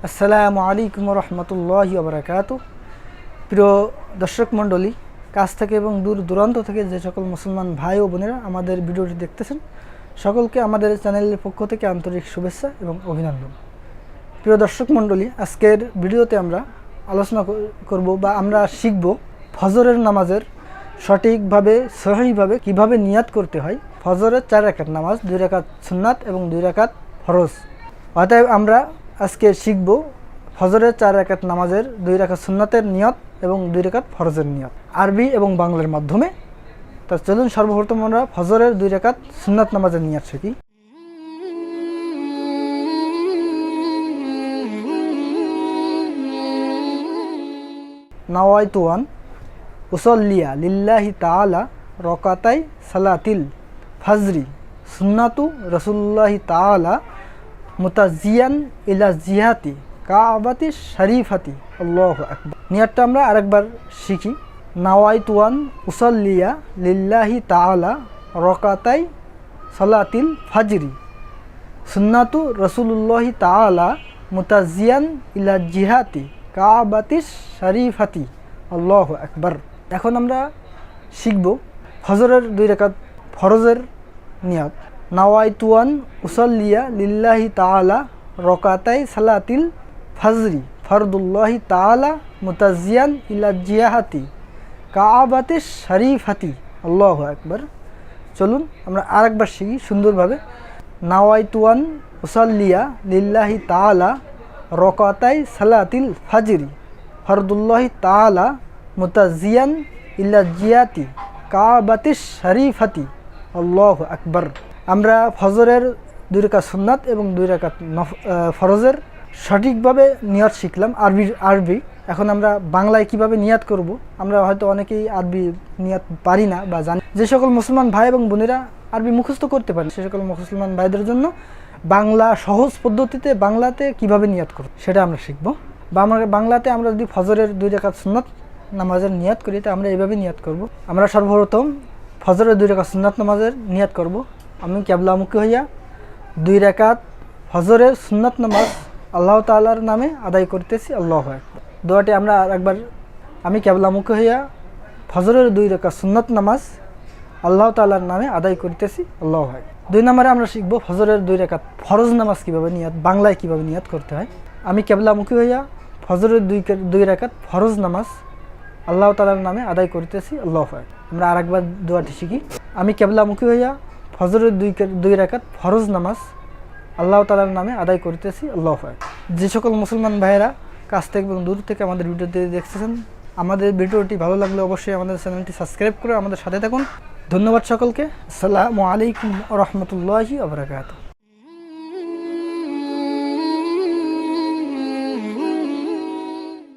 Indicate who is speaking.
Speaker 1: আসসালামু আলাইকুম রহমতুল্লাহি ওবরাকাতু। প্রিয় দর্শক মণ্ডলী, কাছ থেকে এবং দূর দূরান্ত থেকে যে সকল মুসলমান ভাই ও বোনেরা আমাদের ভিডিওটি দেখতেছেন, সকলকে আমাদের চ্যানেলের পক্ষ থেকে আন্তরিক শুভেচ্ছা এবং অভিনন্দন। প্রিয় দর্শক মণ্ডলী, আজকের ভিডিওতে আমরা আলোচনা করব বা আমরা শিখব ফজরের নামাজের সঠিকভাবে সহিভাবে কিভাবে নিয়াত করতে হয়। ফজরের 4 রাকাত নামাজ, 2 রাকাত সুন্নাত এবং 2 রাকাত ফরজ। অতএব আমরা আজকে শিখব ফজরের 4 রাকাত নামাজের 2 রাকাত সুন্নাতের নিয়ত এবং 2 রাকাত ফরজের নিয়ত আরবি এবং বাংলার মাধ্যমে। তা চলুন সর্বপ্রথম আমরা ফজরের 2 রাকাত সুন্নাত নামাজের নিয়ত শিখি। নাওয়াইতু আন উসাল্লিয়া লিল্লাহি তাআলা রাকাতাই সালাতিল ফজরি সুন্নাতু রাসূলুল্লাহি তাআলা মুতাজিয়ান ইলা জিহাতি কাবাতি শরীফাতি। আল্লাহু আকবার। নিয়তটা আমরা আরেকবার শিখি। নাওয়াইতু আন উসাল্লিয়া লিল্লাহি তাআলা রাকাতাই সালাতিল ফজরি সুন্নাতু রাসূলুল্লাহি তাআলা মুতাজিয়ান ইলা জিহাতি কাবাতি শরীফাতি। আল্লাহু আকবার। এখন আমরা শিখব ফজরের 2 রাকাত ফরজের নিয়ত। নাওয়াইতু আন উসাল্লিয়া লিল্লাহি তাআলা রাকাতাই সালাতিল ফজরি ফরদুল্লাহি তাআলা মুতাজিয়ান ইলা জিহাতি কাবাতি শরীফাতি। আল্লাহু আকবার। চলুন আমরা আরেকবার শিখি সুন্দরভাবে। নাওয়াইতু আন উসাল্লিয়া লিল্লাহি তাআলা রাকাতাই সালাতিল ফজরি ফরদুল্লাহি তাআলা মুতাজিয়ান ইলা জিহাতি কাবাতি শরীফাতি। আল্লাহু আকবার। আমরা ফজরের 2 রাকাত সুন্নাত এবং 2 রাকাত ফরজের সঠিকভাবে নিয়ত শিখলাম আরবি। এখন আমরা বাংলায় কিভাবে নিয়ত করব। আমরা হয়তো অনেকেই আরবি নিয়ত পারি না বা জানি। যে সকল মুসলমান ভাই এবং বোনেরা আরবি মুখস্থ করতে পারেন, সে সকল মুসলমান ভাইদের জন্য বাংলা সহজ পদ্ধতিতে বাংলাতে কিভাবে নিয়ত করব সেটা আমরা শিখব। বা বাংলাতে আমরা যদি ফজরের 2 রাকাত সুন্নাত নামাজের নিয়ত করি, তা আমরা এইভাবে নিয়ত করব। আমরা সর্বপ্রথম ফজরের 2 রাকাত সুন্নাত নামাজের নিয়ত করব। আমি কিবলামুখী হইয়া 2 রাকাত ফজরের সুন্নাত নামাজ আল্লাহ তাআলার নামে আদায় করতেছি। আল্লাহু আকবার। দোয়াটি আমরা একবার, আমি কিবলামুখী হইয়া ফজরের 2 রাকাত সুন্নাত নামাজ আল্লাহ তাআলার নামে আদায় করতেছি। আল্লাহু আকবার। 2 নম্বরে আমরা শিখব ফজরের 2 রাকাত ফরজ নামাজ কিভাবে নিয়ত, বাংলায় কিভাবে নিয়ত করতে হয়। আমি কিবলামুখী হইয়া ফজরের 2 রাকাত ফরজ নামাজ আল্লাহ তাআলার নামে আদায় করতেছি। আল্লাহু আকবার। আমরা আরেকবার দোয়াটি শিখি। আমি কিবলামুখী হইয়া ফজরের 2 রাকাত ফরজ নামাজ আল্লাহ তাআলার নামে আদায় করতেছি। আল্লাহু আকবার। যে সকল মুসলমান ভাইয়েরা কাছ থেকে এবং দূর থেকে আমাদের ভিডিওটি দেখতেছেন, আমাদের ভিডিওটি ভালো লাগলে অবশ্যই আমাদের চ্যানেলটি সাবস্ক্রাইব করে আমাদের সাথে থাকুন। ধন্যবাদ সকলকে। আসসালামু আলাইকুম ওয়া রাহমাতুল্লাহি ওয়া বারাকাতুহু।